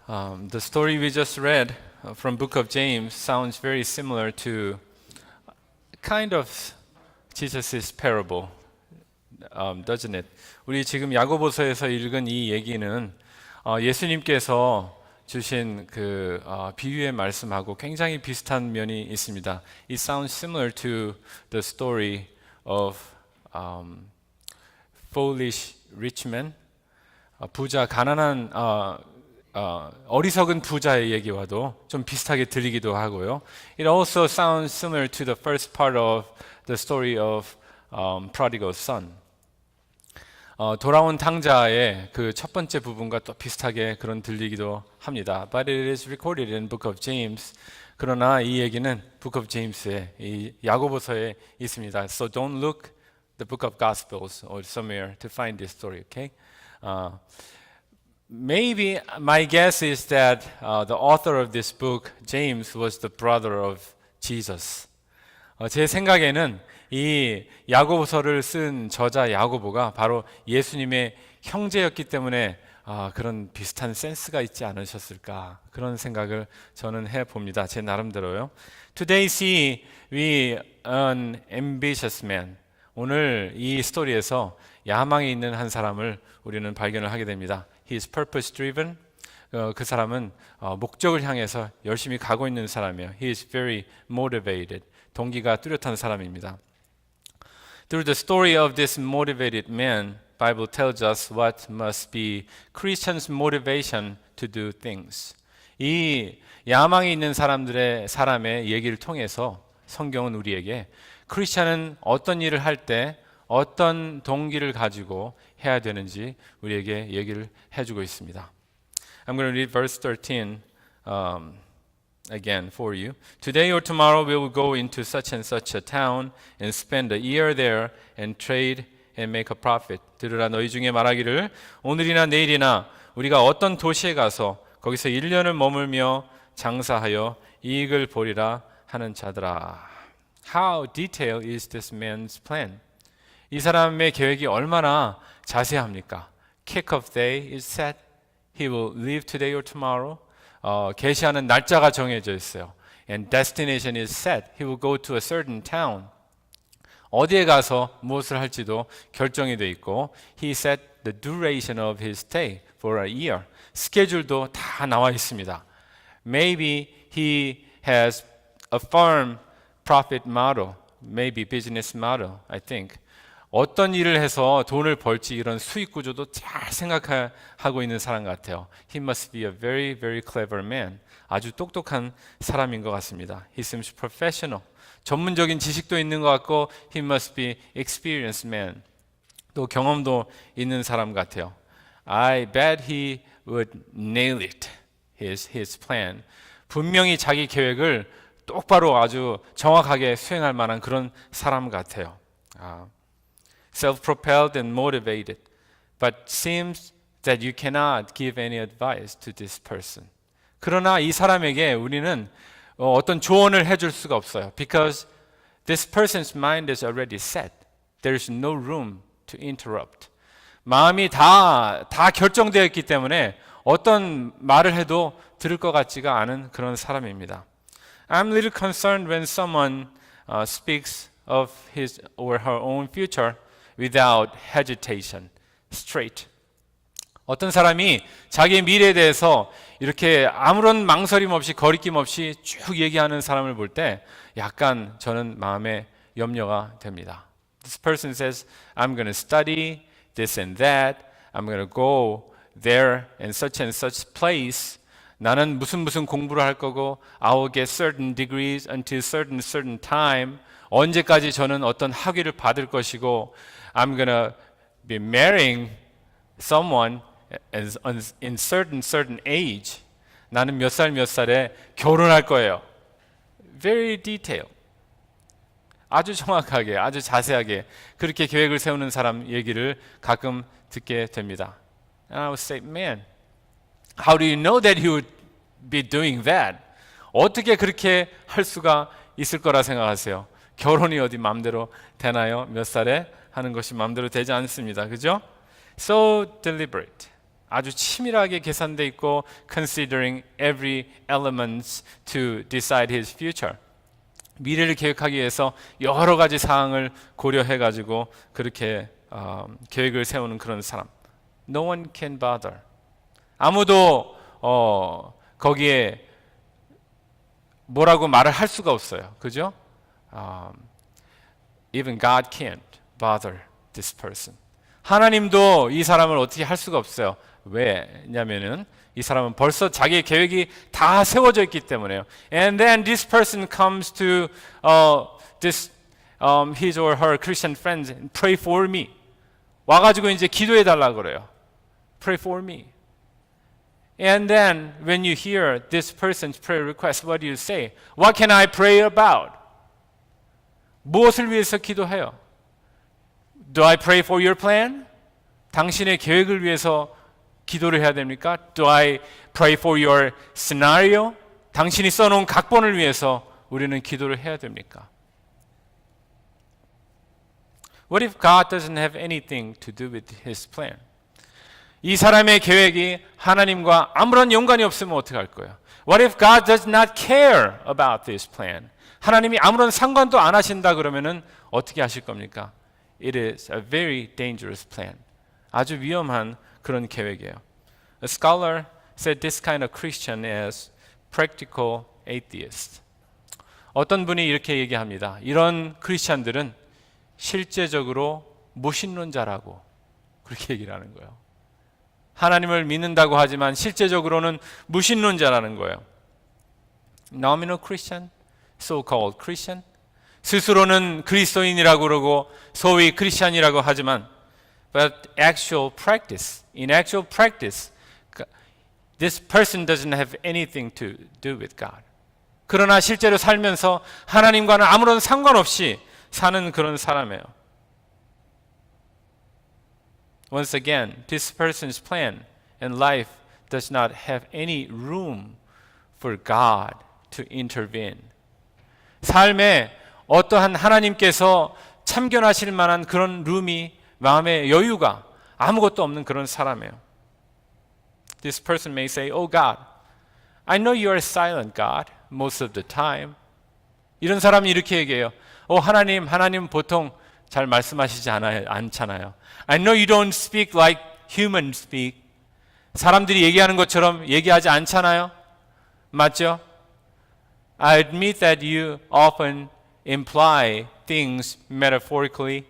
The story we just read from Book of James sounds very similar to kind of Jesus' parable, doesn't it? 우리 지금 야고보서에서 읽은 이 얘기는 예수님께서 주신 그 비유의 말씀하고 굉장히 비슷한 면이 있습니다. It sounds similar to the story of foolish rich man. 부자 가난한 어리석은 부자의 얘기와도 좀 비슷하게 들리기도 하고요. It also sounds similar to the first part of the story of prodigal son. 돌아온 탕자의 그 첫 번째 부분과 또 비슷하게 그런 들리기도 합니다. But it is recorded in Book of James. 그러나 이 얘기는 Book of James의 이 야고보서에 있습니다. So don't look the Book of Gospels or somewhere to find this story. Okay? Maybe my guess is that the author of this book, James, was the brother of Jesus. 제 생각에는 이 야고보서를 쓴 저자 야고보가 바로 예수님의 형제였기 때문에 그런 비슷한 센스가 있지 않으셨을까 그런 생각을 저는 해봅니다. 제 나름대로요. Today see we an ambitious man. 오늘 이 스토리에서 야망이 있는 한 사람을 우리는 발견을 하게 됩니다. He is purpose driven. 그 사람은 목적을 향해서 열심히 가고 있는 사람이에요. He is very motivated. 동기가 뚜렷한 사람입니다. Through the story of this motivated man, Bible tells us what must be Christians' motivation to do things. 이 야망이 있는 사람의 얘기를 통해서 성경은 우리에게 크리스천은 어떤 일을 할 때 어떤 동기를 가지고 해야 되는지 우리에게 얘기를 해주고 있습니다. I'm going to read verse 13 again for you. Today or tomorrow we will go into such and such a town and spend a year there and trade and make a profit. 들으라 너희 중에 말하기를 오늘이나 내일이나 우리가 어떤 도시에 가서 거기서 1년을 머물며 장사하여 이익을 보리라 하는 자들아. How detailed is this man's plan? 이 사람의 계획이 얼마나 자세합니까? Kick-off day is set. He will leave today or tomorrow. 계시하는 날짜가 정해져 있어요. And destination is set. He will go to a certain town. 어디에 가서 무엇을 할지도 결정이 돼 있고 He set the duration of his stay for a year. 스케줄도 다 나와 있습니다. Maybe he has a firm profit model, maybe business model, I think. 어떤 일을 해서 돈을 벌지 이런 수익 구조도 잘 생각하고 있는 사람 같아요. He must be a very, very clever man. 아주 똑똑한 사람인 것 같습니다. He seems professional. 전문적인 지식도 있는 것 같고 He must be experienced man. 또 경험도 있는 사람 같아요. I bet he would nail it, his plan. 분명히 자기 계획을 똑바로 아주 정확하게 수행할 만한 그런 사람 같아요. Self-propelled and motivated, but seems that you cannot give any advice to this person. 그러나 이 사람에게 우리는 어떤 조언을 해줄 수가 없어요. Because this person's mind is already set. There's no room to interrupt. 마음이 다 결정되어 있기 때문에 어떤 말을 해도 들을 것 같지가 않은 그런 사람입니다. I'm a little concerned when someone speaks of his or her own future without hesitation, straight. 어떤 사람이 자기의 미래에 대해서 이렇게 아무런 망설임 없이 거리낌 없이 쭉 얘기하는 사람을 볼 때 약간 저는 마음에 염려가 됩니다. This person says, I'm going to study this and that. I'm going to go there and such place. 나는 무슨 공부를 할 거고 I will get certain degrees until certain time. 언제까지 저는 어떤 학위를 받을 것이고 I'm gonna be marrying someone in certain age. 나는 몇 살에 결혼할 거예요. Very detailed. 아주 정확하게, 아주 자세하게 그렇게 계획을 세우는 사람 얘기를 가끔 듣게 됩니다. And I would say, man, how do you know that he would be doing that? 어떻게 그렇게 할 수가 있을 거라 생각하세요? 결혼이 어디 마음대로 되나요? 몇 살에 하는 것이 마음대로 되지 않습니다. 그죠? So deliberate. 아주 치밀하게 계산돼 있고 considering every element to decide his future. 미래를 계획하기 위해서 여러 가지 사항을 고려해 가지고 그렇게 계획을 세우는 그런 사람. No one can bother. 아무도 거기에 뭐라고 말을 할 수가 없어요. 그죠? Even God can't bother this person. 하나님도 이 사람을 어떻게 할 수가 없어요. 왜냐면은 이 사람은 벌써 자기의 계획이 다 세워져 있기 때문에요. And then this person comes to this his or her Christian friends and pray for me. 와가지고 이제 기도해 달라 그래요. Pray for me. And then when you hear this person's prayer request, what do you say? What can I pray about? 무엇을 위해서 기도해요? Do I pray for your plan? 당신의 계획을 위해서 기도를 해야 됩니까? Do I pray for your scenario? 당신이 써놓은 각본을 위해서 우리는 기도를 해야 됩니까? What if God doesn't have anything to do with His plan? 이 사람의 계획이 하나님과 아무런 연관이 없으면 어떻게 할 거예요? What if God does not care about this plan? 하나님이 아무런 상관도 안 하신다 그러면은 어떻게 하실 겁니까? It is a very dangerous plan. 아주 위험한 그런 계획이에요. A scholar said this kind of Christian is practical atheist. 어떤 분이 이렇게 얘기합니다. 이런 크리스천들은 실제적으로 무신론자라고 그렇게 얘기를 하는 거예요. 하나님을 믿는다고 하지만 실제적으로는 무신론자라는 거예요. Nominal Christian, so-called Christian. 스스로는 그리스도인이라고 그러고 소위 크리스천이라고 하지만 but actual practice, in actual practice, this person doesn't have anything to do with God. 그러나 실제로 살면서 하나님과는 아무런 상관없이 사는 그런 사람이에요. Once again, this person's plan and life does not have any room for God to intervene. 삶에 어떠한 하나님께서 참견하실 만한 그런 룸이 마음의 여유가 아무것도 없는 그런 사람이에요. This person may say, "Oh God, I know you are silent, God, most of the time." 이런 사람이 이렇게 얘기해요. 하나님 보통 잘 말씀하시지 않잖아요. I know you don't speak like humans speak. 사람들이 얘기하는 것처럼 얘기하지 않잖아요. 맞죠? I admit that you often imply things metaphorically.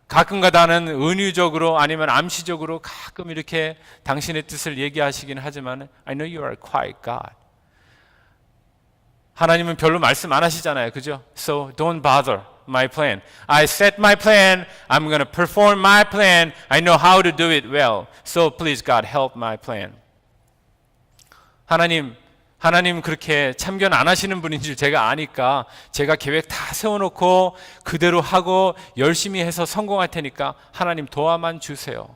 가끔가다는 은유적으로 아니면 암시적으로 가끔 이렇게 당신의 뜻을 얘기하시긴 하지만 I know you are quiet God. 하나님은 별로 말씀 안 하시잖아요. 그죠? So don't bother my plan. I set my plan. I'm going to perform my plan. I know how to do it well. So please God help my plan. 하나님 그렇게 참견 안 하시는 분인 줄 제가 아니까 제가 계획 다 세워놓고 그대로 하고 열심히 해서 성공할 테니까 하나님 도와만 주세요.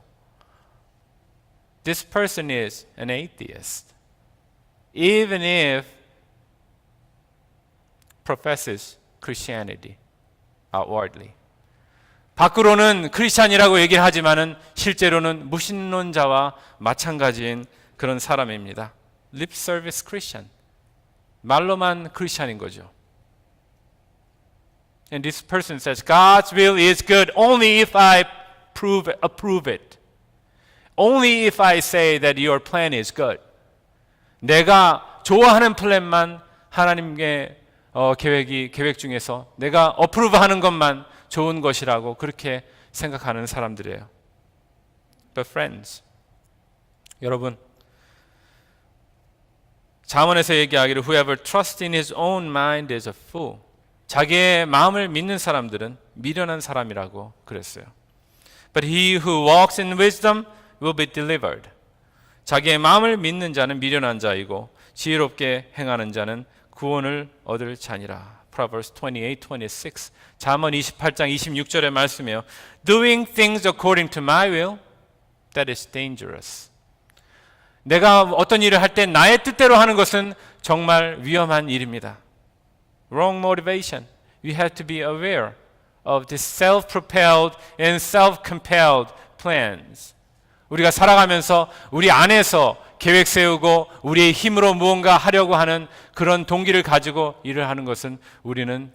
This person is an atheist. Even if professes Christianity outwardly. 밖으로는 크리스찬이라고 얘기를 하지만은 실제로는 무신론자와 마찬가지인 그런 사람입니다. Lip service Christian. 말로만 크리스찬인 거죠. And this person says, God's will is good only if I approve it. Only if I say that your plan is good. 내가 좋아하는 플랜만 하나님의 계획 중에서 내가 어프로브하는 것만 좋은 것이라고 그렇게 생각하는 사람들이에요. But friends, 여러분, 잠언에서 얘기하기를 Whoever trusts in his own mind is a fool. 자기의 마음을 믿는 사람들은 미련한 사람이라고 그랬어요. But he who walks in wisdom will be delivered. 자기의 마음을 믿는 자는 미련한 자이고 지혜롭게 행하는 자는 구원을 얻을 자니라. Proverbs 28:26. 잠언 28장 26절의 말씀이에요. Doing things according to my will, that is dangerous. 내가 어떤 일을 할 때 나의 뜻대로 하는 것은 정말 위험한 일입니다. Wrong motivation. We have to be aware of the self-propelled and self-compelled plans. 우리가 살아가면서 우리 안에서 계획 세우고 우리의 힘으로 무언가 하려고 하는 그런 동기를 가지고 일을 하는 것은 우리는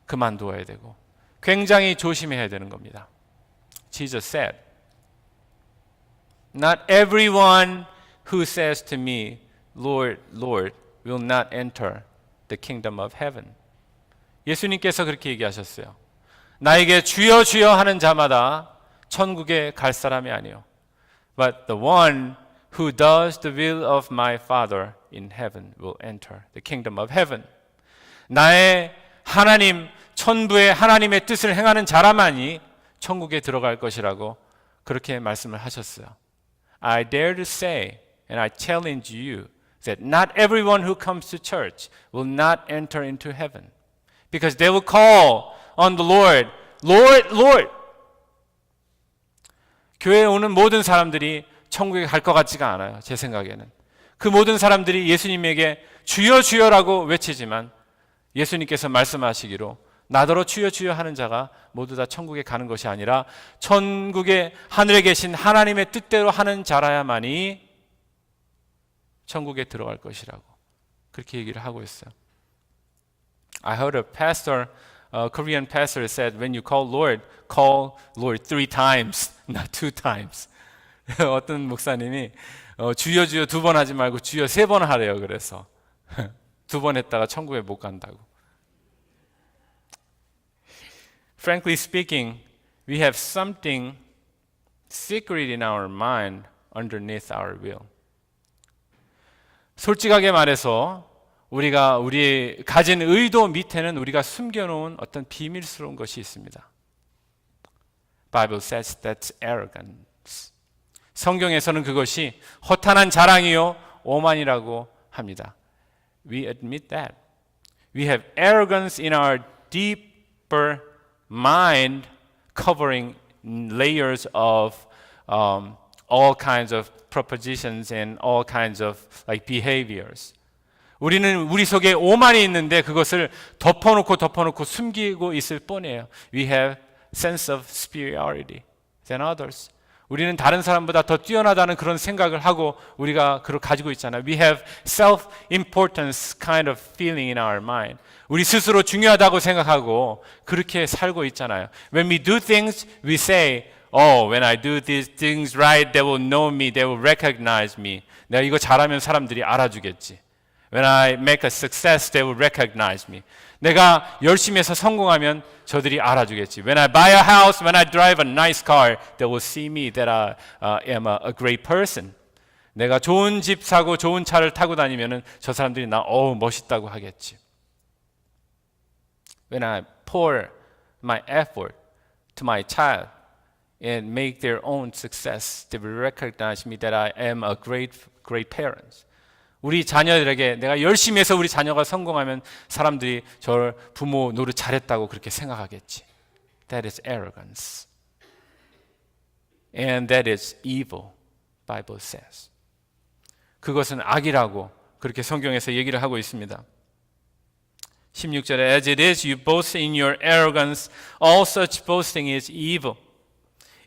그만두어야 되고 굉장히 조심해야 되는 겁니다. Jesus said, Not everyone who says to me, Lord, Lord, will not enter the kingdom of heaven. 예수님께서 그렇게 얘기하셨어요. 나에게 주여 주여 하는 자마다 천국에 갈 사람이 아니요. But the one who does the will of my Father in heaven will enter the kingdom of heaven. 나의 하나님, 천부의 하나님의 뜻을 행하는 자라만이 천국에 들어갈 것이라고 그렇게 말씀을 하셨어요. I dare to say, and I challenge you, that not everyone who comes to church will not enter into heaven. Because they will call on the Lord, Lord, Lord. 교회에 오는 모든 사람들이 천국에 갈 것 같지가 않아요. 제 생각에는. 그 모든 사람들이 예수님에게 주여 주여라고 외치지만 예수님께서 말씀하시기로 나더러 주여 주여 하는 자가 모두 다 천국에 가는 것이 아니라 천국에 하늘에 계신 하나님의 뜻대로 하는 자라야만이 천국에 들어갈 것이라고 그렇게 얘기를 하고 있어요. I heard a pastor, a Korean pastor said, when you call Lord 3 times, not 2 times. 어떤 목사님이 주여 주여 2번 하지 말고 주여 3번 하래요. 그래서 2번 했다가 천국에 못 간다고. Frankly speaking, we have something secret in our mind underneath our will. 솔직하게 말해서 우리가 우리 가진 의도 밑에는 우리가 숨겨놓은 어떤 비밀스러운 것이 있습니다. Bible says that's arrogance. 성경에서는 그것이 허탄한 자랑이요 오만이라고 합니다. We admit that. We have arrogance in our deeper mind, covering layers of all kinds of propositions and all kinds of like behaviors. 우리는 우리 속에 오만이 있는데 그것을 덮어놓고 숨기고 있을 뿐이에요. We have sense of superiority than others. 우리는 다른 사람보다 더 뛰어나다는 그런 생각을 하고 우리가 그걸 가지고 있잖아요. We have self-importance kind of feeling in our mind. 우리 스스로 중요하다고 생각하고 그렇게 살고 있잖아요. When we do things, we say, Oh, when I do these things right, they will know me, they will recognize me. 내가 이거 잘하면 사람들이 알아주겠지. When I make a success, they will recognize me. 내가 열심히 해서 성공하면 저들이 알아주겠지. When I buy a house, when I drive a nice car, they will see me that I am a great person. 내가 좋은 집 사고 좋은 차를 타고 다니면은 저 사람들이 나 멋있다고 하겠지. When I pour my effort to my child and make their own success, they will recognize me that I am a great parent. 우리 자녀들에게 내가 열심히 해서 우리 자녀가 성공하면 사람들이 저 부모 노릇 잘했다고 그렇게 생각하겠지. That is arrogance. And that is evil, Bible says. 그것은 악이라고 그렇게 성경에서 얘기를 하고 있습니다. 16절에 As it is, you boast in your arrogance, all such boasting is evil.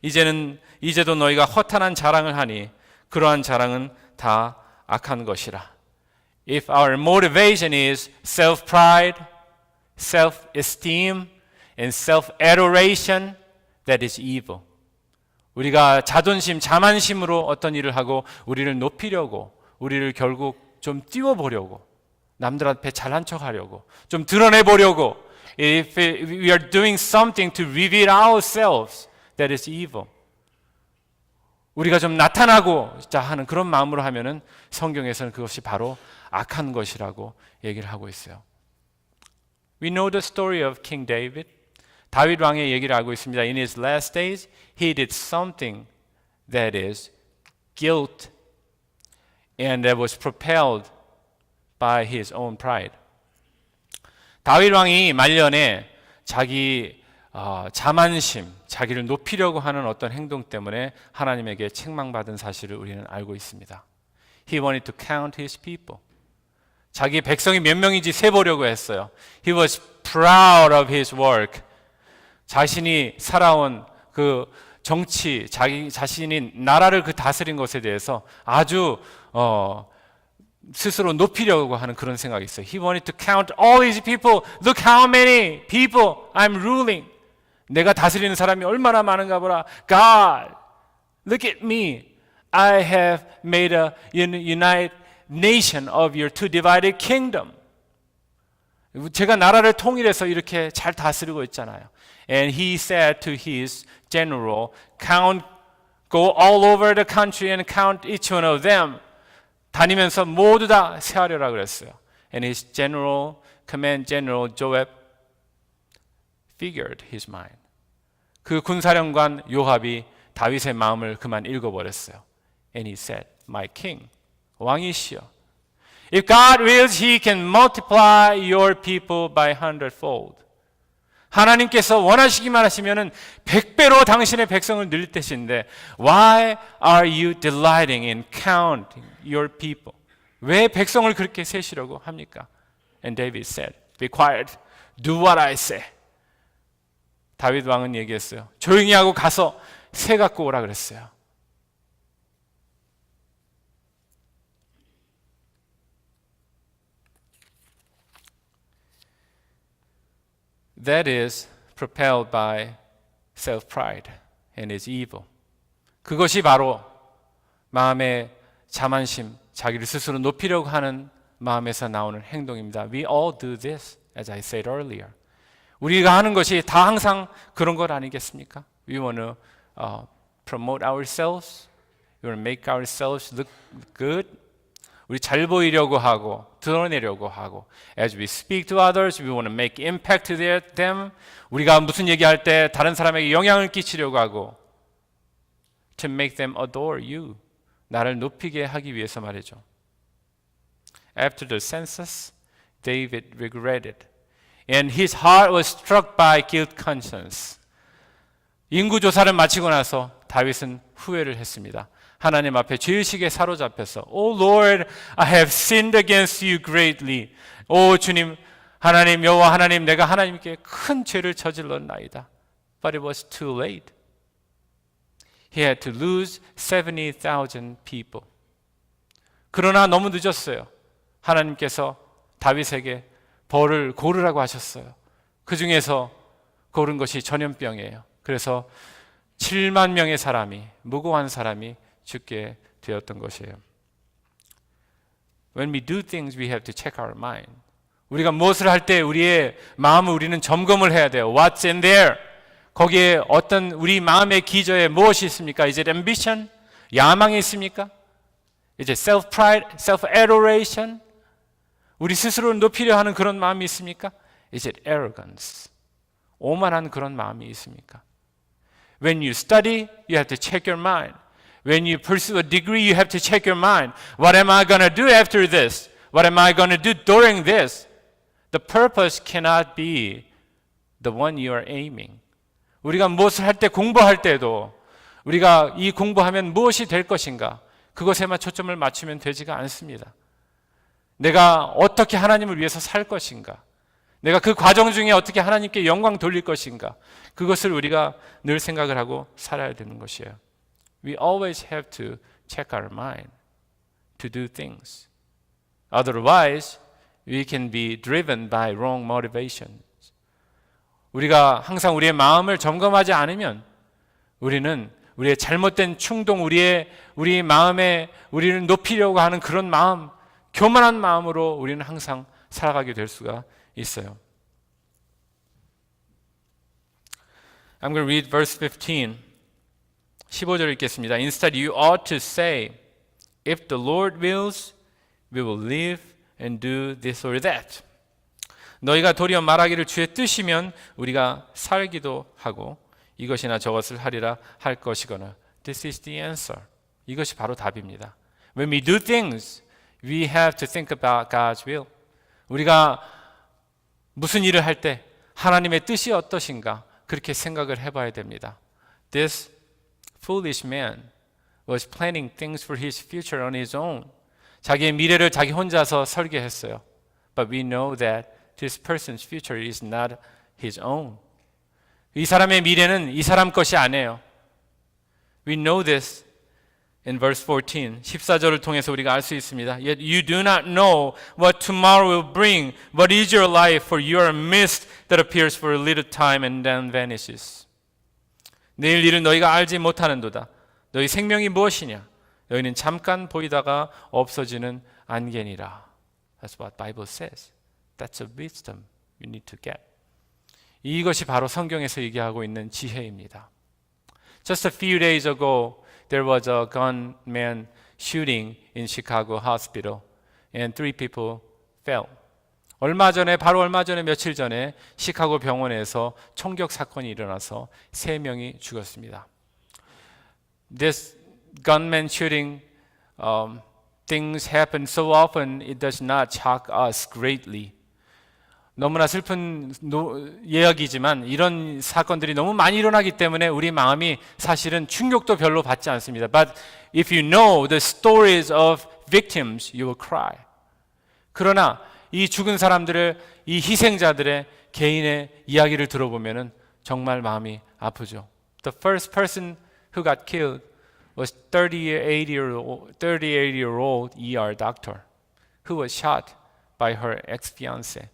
이제도 너희가 허탄한 자랑을 하니 그러한 자랑은 다 악한 것이라. If our motivation is self-pride, self-esteem, and self-adoration, that is evil. 우리가 자존심, 자만심으로 어떤 일을 하고 우리를 높이려고, 우리를 결국 좀 띄워보려고, 남들 앞에 잘난 척하려고, 좀 드러내보려고, if we are doing something to reveal ourselves, that is evil. 우리가 좀 나타나고자 하는 그런 마음으로 하면은 성경에서는 그것이 바로 악한 것이라고 얘기를 하고 있어요. We know the story of King David. 다윗 왕의 얘기를 알고 있습니다. In his last days, he did something that is guilt and that was propelled by his own pride. 다윗 왕이 말년에 자기 자만심, 자기를 높이려고 하는 어떤 행동 때문에 하나님에게 책망받은 사실을 우리는 알고 있습니다. He wanted to count his people. 자기 백성이 몇 명인지 세보려고 했어요. He was proud of his work. 자신이 살아온 그 정치, 자기 자신이 나라를 그 다스린 것에 대해서 아주 스스로 높이려고 하는 그런 생각이 있어요. He wanted to count all these people. Look how many people I'm ruling. 내가 다스리는 사람이 얼마나 많은가 보라. God, look at me. I have made a united nation of your two divided kingdom. 제가 나라를 통일해서 이렇게 잘 다스리고 있잖아요. And he said to his general, go all over the country and count each one of them. 다니면서 모두 다 세하려라 그랬어요. And his command general Joab figured his mind. 그 군사령관 요압이 다윗의 마음을 그만 읽어버렸어요. And he said, my king, 왕이시여, if God wills, He can multiply your people by 100fold. 하나님께서 원하시기만 하시면은 100배로 당신의 백성을 늘릴 뜻인데 Why are you delighting in counting your people? 왜 백성을 그렇게 세시려고 합니까? And David said, Be quiet, do what I say. 다윗 왕은 얘기했어요. 조용히 하고 가서 새 갖고 오라 그랬어요. That is propelled by self-pride and is evil. 그것이 바로 마음의 자만심, 자기를 스스로 높이려고 하는 마음에서 나오는 행동입니다. We all do this, as I said earlier. 우리가 하는 것이 다 항상 그런 것 아니겠습니까? We want to promote ourselves. We want to make ourselves look good. 우리 잘 보이려고 하고 드러내려고 하고 As we speak to others, we want to make impact to them. 우리가 무슨 얘기할 때 다른 사람에게 영향을 끼치려고 하고 To make them adore you. 나를 높이게 하기 위해서 말이죠. After the census, David regretted And his heart was struck by guilt conscience. 인구조사를 마치고 나서 다윗은 후회를 했습니다. 하나님 앞에 죄의식에 사로잡혀서 Oh Lord, I have sinned against you greatly. 오 주님, 하나님 여호와 하나님, 내가 하나님께 큰 죄를 저질렀나이다. But it was too late. He had to lose 70,000 people. 그러나 너무 늦었어요. 하나님께서 다윗에게 벌을 고르라고 하셨어요. 그 중에서 고른 것이 전염병이에요. 그래서 7만 명의 사람이, 무고한 사람이 죽게 되었던 것이에요. When we do things, we have to check our mind. 우리가 무엇을 할 때 우리의 마음을 우리는 점검을 해야 돼요. What's in there? 거기에 어떤 우리 마음의 기저에 무엇이 있습니까? Is it ambition? 야망이 있습니까? Is it self-pride, self-adoration? 우리 스스로를 높이려 하는 그런 마음이 있습니까? Is it arrogance? 오만한 그런 마음이 있습니까? When you study, you have to check your mind. When you pursue a degree, you have to check your mind. What am I going to do after this? What am I going to do during this? The purpose cannot be the one you are aiming. 우리가 무엇을 할 때, 공부할 때도 우리가 이 공부하면 무엇이 될 것인가? 그것에만 초점을 맞추면 되지가 않습니다. 내가 어떻게 하나님을 위해서 살 것인가? 내가 그 과정 중에 어떻게 하나님께 영광 돌릴 것인가? 그것을 우리가 늘 생각을 하고 살아야 되는 것이에요. We always have to check our mind to do things. Otherwise, we can be driven by wrong motivations. 우리가 항상 우리의 마음을 점검하지 않으면 우리는 우리의 잘못된 충동, 우리 마음에 우리를 높이려고 하는 그런 마음, 교만한 마음으로 우리는 항상 살아가게 될 수가 있어요. I'm going to read verse 15. 15절 읽겠습니다. Instead you ought to say, if the Lord wills, we will live and do this or that. 너희가 도리어 말하기를 주의 뜻이면 우리가 살기도 하고 이것이나 저것을 하리라 할 것이거나. This is the answer. 이것이 바로 답입니다. When we do things, we have to think about God's will. 우리가 무슨 일을 할 때 하나님의 뜻이 어떠신가 그렇게 생각을 해봐야 됩니다. This foolish man was planning things for his future on his own. 자기의 미래를 자기 혼자서 설계했어요. But we know that this person's future is not his own. 이 사람의 미래는 이 사람 것이 아니에요. We know this in verse 14. 14절을 통해서 우리가 알 수 있습니다. Yet you do not know what tomorrow will bring. What is your life? For you are a mist that appears for a little time and then vanishes. 내일 일은 너희가 알지 못하는도다. 너희 생명이 무엇이냐? 너희는 잠깐 보이다가 없어지는 안개니라. That's what Bible says. That's a wisdom you need to get. 이것이 바로 성경에서 얘기하고 있는 지혜입니다. Just a few days ago, there was a gunman shooting in Chicago hospital, and 3 people fell. 바로 얼마 전에 며칠 전에 시카고 병원에서 총격 사건이 일어나서 3명이 죽었습니다. This gunman shooting, things happen so often it does not shock us greatly. 너무나 슬픈 이야기지만 이런 사건들이 너무 많이 일어나기 때문에 우리 마음이 사실은 충격도 별로 받지 않습니다. But if you know the stories of victims, you will cry. 그러나 이 죽은 사람들의, 이 희생자들의 개인의 이야기를 들어보면은 정말 마음이 아프죠. The first person who got killed was 38-year-old ER doctor who was shot by her ex-fiancé.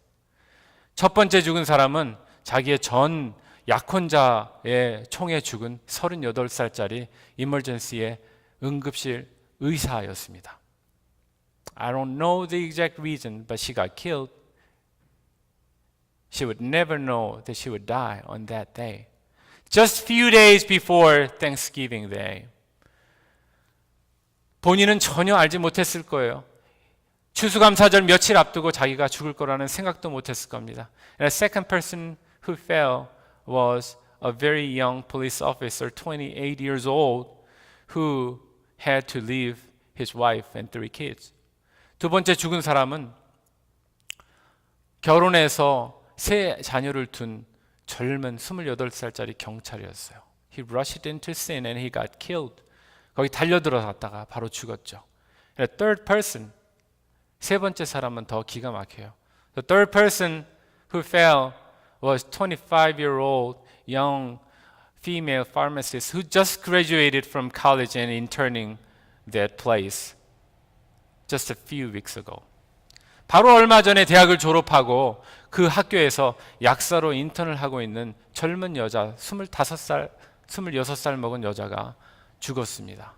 첫 번째 죽은 사람은 자기의 전 약혼자의 총에 죽은 38살짜리 이머전시의 응급실 의사였습니다. I don't know the exact reason, but she got killed. She would never know that she would die on that day. Just few days before Thanksgiving Day. 본인은 전혀 알지 못했을 거예요. 추수감사절 며칠 앞두고 자기가 죽을 거라는 생각도 못했을 겁니다. And the second person who fell was a very young police officer, 28 years old, who had to leave his wife and 3 kids. 두 번째 죽은 사람은 결혼해서 3 자녀를 둔 젊은 28살짜리 경찰이었어요. He rushed into sin and he got killed. 거기 달려들어갔다가 바로 죽었죠. And the third person, 3 번째 사람은 더 기가 막혀요. The third person who fell was 25-year-old young female pharmacist who just graduated from college and interning that place just a few weeks ago. 바로 얼마 전에 대학을 졸업하고 그 학교에서 약사로 인턴을 하고 있는 젊은 여자, 25살, 26살 먹은 여자가 죽었습니다.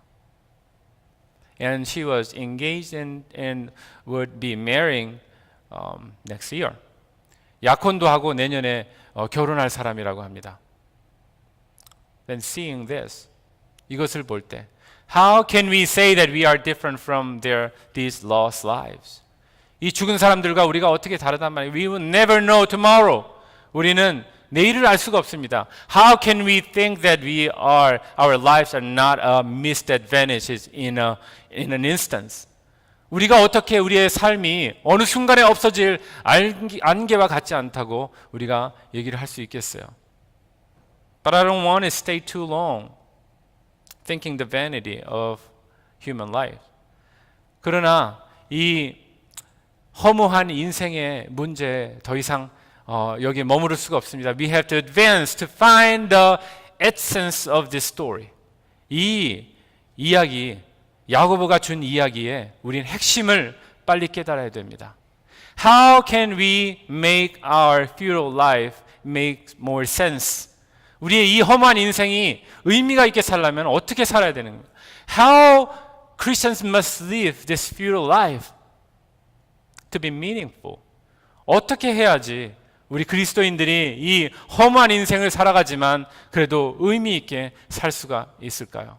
And she was engaged and would be marrying next year. 약혼도 하고 내년에 결혼할 사람이라고 합니다. Then seeing this, 이것을 볼 때, how can we say that we are different from these lost lives? 이 죽은 사람들과 우리가 어떻게 다르단 말이에요? We will never know tomorrow. 우리는 내일을 알 수가 없습니다. How can we think that our lives are not missed advantages in an instance? 우리가 어떻게 우리의 삶이 어느 순간에 없어질 안개와 같지 않다고 우리가 얘기를 할 수 있겠어요? But I don't want to stay too long thinking the vanity of human life. 그러나 이 허무한 인생의 문제에 더 이상 여기에 머무를 수가 없습니다. We have to advance to find the essence of this story. 이 이야기, 야고보가 준 이야기에 우리는 핵심을 빨리 깨달아야 됩니다. How can we make our futile life make more sense? 우리의 이 험한 인생이 의미가 있게 살려면 어떻게 살아야 되는 거예요? How Christians must live this futile life to be meaningful. 어떻게 해야지 우리 그리스도인들이 이 험한 인생을 살아가지만 그래도 의미 있게 살 수가 있을까요?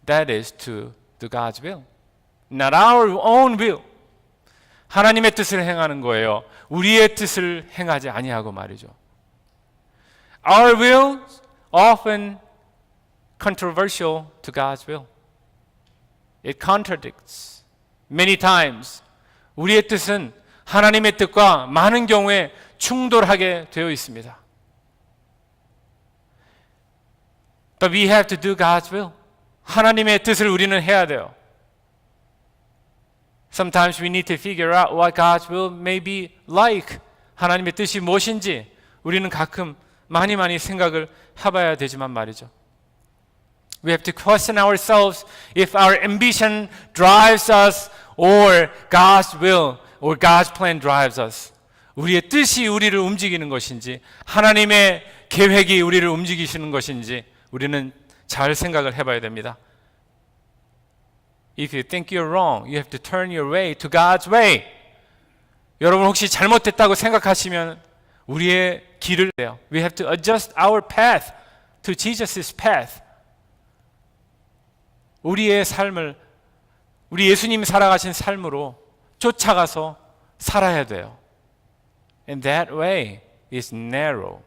That is to do God's will, not our own will. 하나님의 뜻을 행하는 거예요. 우리의 뜻을 행하지 아니하고 말이죠. Our will often controversial to God's will. It contradicts many times. 우리의 뜻은 하나님의 뜻과 많은 경우에 충돌하게 되어 있습니다. But we have to do God's will. 하나님의 뜻을 우리는 해야 돼요. Sometimes we need to figure out what God's will may be like. 하나님의 뜻이 무엇인지 우리는 가끔 많이 생각을 해봐야 되지만 말이죠. We have to question ourselves if our ambition drives us or God's will or God's plan drives us. 우리의 뜻이 우리를 움직이는 것인지 하나님의 계획이 우리를 움직이시는 것인지 우리는 잘 생각을 해봐야 됩니다. If you think you're wrong, you have to turn your way to God's way. 여러분 혹시 잘못됐다고 생각하시면 우리의 길을 내요. We have to adjust our path to Jesus' path. 우리의 삶을 우리 예수님이 살아가신 삶으로 쫓아가서 살아야 돼요. And that way is narrow.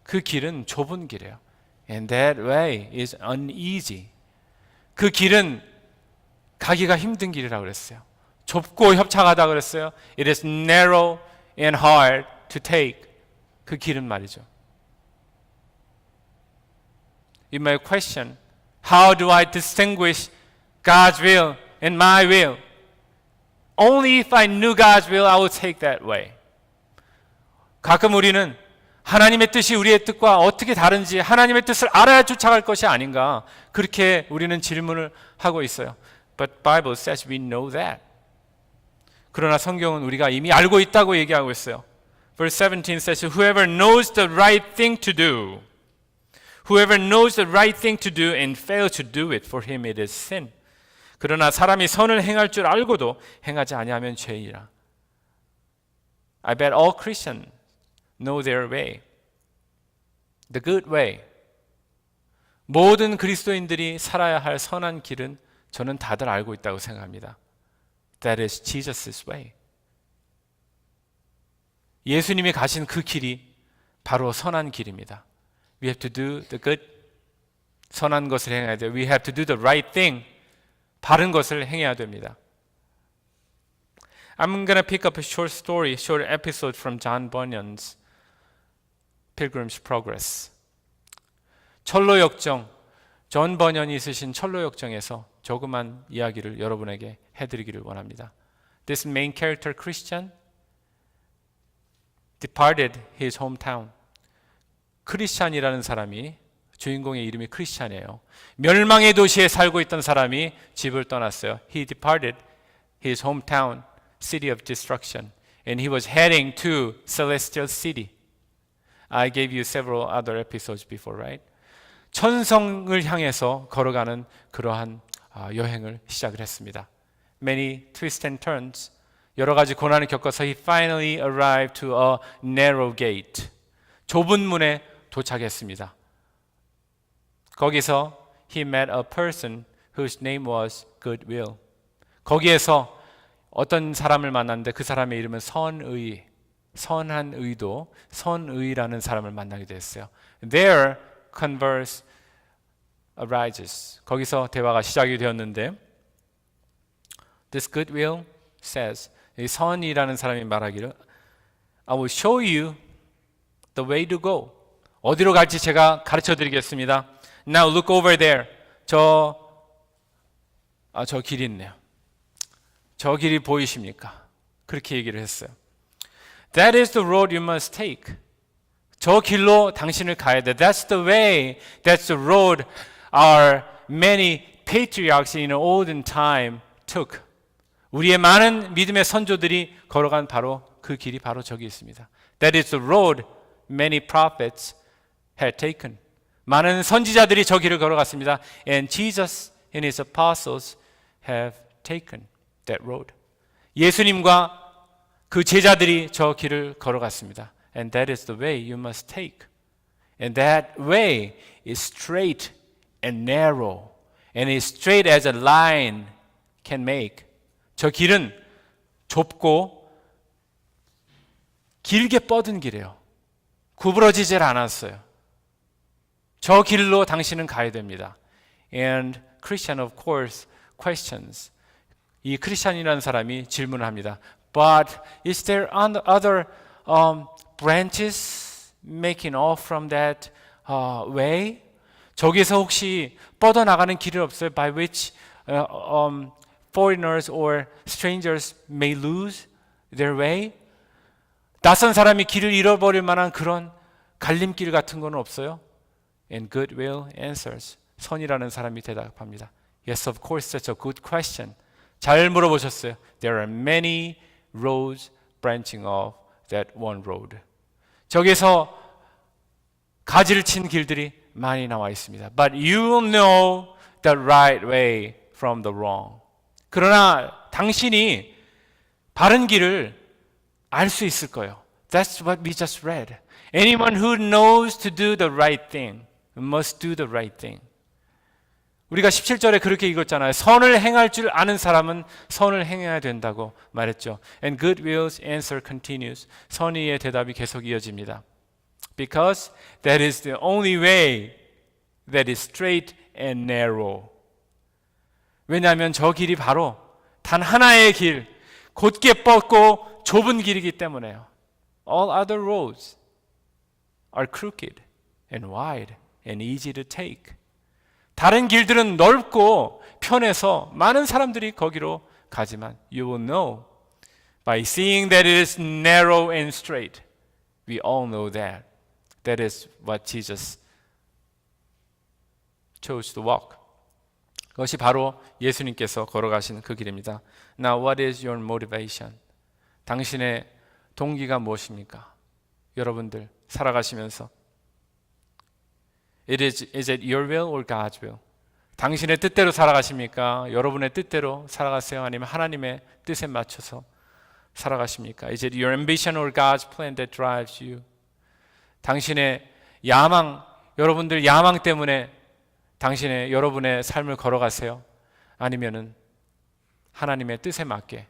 그 길은 좁은 길이에요. And that way is uneasy. 그 길은 가기가 힘든 길이라고 그랬어요. 좁고 협착하다 그랬어요. It is narrow and hard to take. 그 길은 말이죠. You may question, how do I distinguish God's will and my will? Only if I knew God's will, I would take that way. 가끔 우리는 하나님의 뜻이 우리의 뜻과 어떻게 다른지 하나님의 뜻을 알아야 쫓아갈 것이 아닌가 그렇게 우리는 질문을 하고 있어요. But Bible says we know that. 그러나 성경은 우리가 이미 알고 있다고 얘기하고 있어요. Verse 17 says, Whoever knows the right thing to do, whoever knows the right thing to do and fails to do it, for him it is sin. 그러나 사람이 선을 행할 줄 알고도 행하지 아니하면 죄이라. I bet all Christians know their way, the good way. 모든 그리스도인들이 살아야 할 선한 길은 저는 다들 알고 있다고 생각합니다. That is Jesus' way. 예수님이 가신 그 길이 바로 선한 길입니다. We have to do the good. 선한 것을 행해야 돼요. We have to do the right thing. 바른 것을 행해야 됩니다. I'm going to pick up a short story, short episode from John Bunyan's Pilgrim's Progress. 철로 역정, 존 버년이 쓰신 철로 역정에서 조그만 이야기를 여러분에게 해드리기를 원합니다. This main character Christian departed his hometown. 크리스찬이라는 사람이 주인공의 이름이 크리스찬이에요. 멸망의 도시에 살고 있던 사람이 집을 떠났어요. He departed his hometown, city of destruction, and he was heading to celestial city. I gave you several other episodes before, right? 천성을 향해서 걸어가는 그러한 여행을 시작을 했습니다. Many twists and turns, 여러 가지 고난을 겪어서 he finally arrived to a narrow gate. 좁은 문에 도착했습니다. 거기서 he met a person whose name was Goodwill. 거기에서 어떤 사람을 만났는데 그 사람의 이름은 선의, 선한 의도, 선의라는 사람을 만나게 됐어요. There converse arises. 거기서 대화가 시작이 되었는데 This Goodwill says, 이 선이라는 사람이 말하기를 I will show you the way to go. 어디로 갈지 제가 가르쳐 드리겠습니다. Now look over there. 저 길이 있네요. 저 길이 보이십니까? 그렇게 얘기를 했어요. That is the road you must take. 저 길로 당신을 가야 돼. That's the way. That's the road our many patriarchs in olden time took. 우리의 많은 믿음의 선조들이 걸어간 바로 그 길이 바로 저기 있습니다. That is the road many prophets had taken. 많은 선지자들이 저 길을 걸어갔습니다. And Jesus and his apostles have taken that road. 예수님과 그 제자들이 저 길을 걸어갔습니다. And that is the way you must take. And that way is straight and narrow. And is straight as a line can make. 저 길은 좁고 길게 뻗은 길이에요. 구부러지질 않았어요. 저 길로 당신은 가야 됩니다. And Christian of course questions. 이 크리스찬이라는 사람이 질문을 합니다. But is there other branches making off from that way? 저기서 혹시 뻗어나가는 길이 없어요? By which foreigners or strangers may lose their way? 낯선 사람이 길을 잃어버릴 만한 그런 갈림길 같은 건 없어요? And goodwill answers. 선이라는 사람이 대답합니다. Yes, of course, that's a good question. 잘 물어보셨어요. There are many roads branching off that one road. 저기서 가지를 친 길들이 많이 나와 있습니다. But you will know the right way from the wrong. 그러나 당신이 바른 길을 알 수 있을 거예요. That's what we just read. Anyone who knows to do the right thing must do the right thing. 우리가 17절에 그렇게 읽었잖아요. 선을 행할 줄 아는 사람은 선을 행해야 된다고 말했죠. And goodwill's answer continues. 선의의 대답이 계속 이어집니다. Because that is the only way that is straight and narrow. 왜냐하면 저 길이 바로 단 하나의 길, 곧게 뻗고 좁은 길이기 때문에요. All other roads are crooked and wide and easy to take. 다른 길들은 넓고 편해서 많은 사람들이 거기로 가지만 you will know by seeing that it is narrow and straight. We all know that. That is what Jesus chose to walk. 그것이 바로 예수님께서 걸어가신 그 길입니다. Now what is your motivation? 당신의 동기가 무엇입니까? 여러분들 살아가시면서 is it your will or God's will? 당신의 뜻대로 살아가십니까? 여러분의 뜻대로 살아가세요? 아니면 하나님의 뜻에 맞춰서 살아가십니까? Is it your ambition or God's plan that drives you? 당신의 야망, 여러분들 야망 때문에 당신의 여러분의 삶을 걸어가세요? 아니면은 하나님의 뜻에 맞게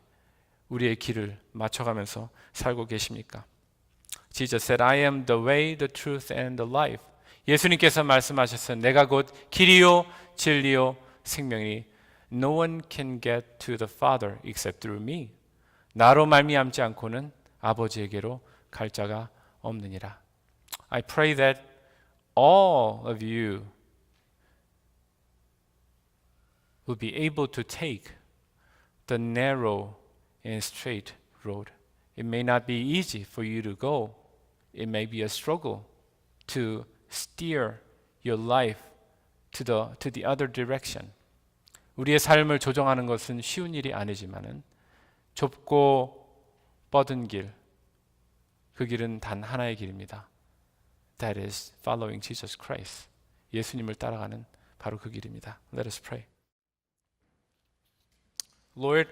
우리의 길을 맞춰가면서 살고 계십니까? Jesus said, I am the way, the truth, and the life. 예수님께서 말씀하셨어요. 내가 곧 길이요, 진리요, 생명이니 No one can get to the Father except through me. 나로 말미암지 않고는 아버지에게로 갈 자가 없느니라. I pray that all of you will be able to take the narrow and straight road. It may not be easy for you to go. It may be a struggle to steer your life to the other direction. 우리의 삶을 조정하는 것은 쉬운 일이 아니지만은 좁고 뻗은 길, 그 길은 단 하나의 길입니다. That is following Jesus Christ. 예수님을 따라가는 바로 그 길입니다. Let us pray. Lord,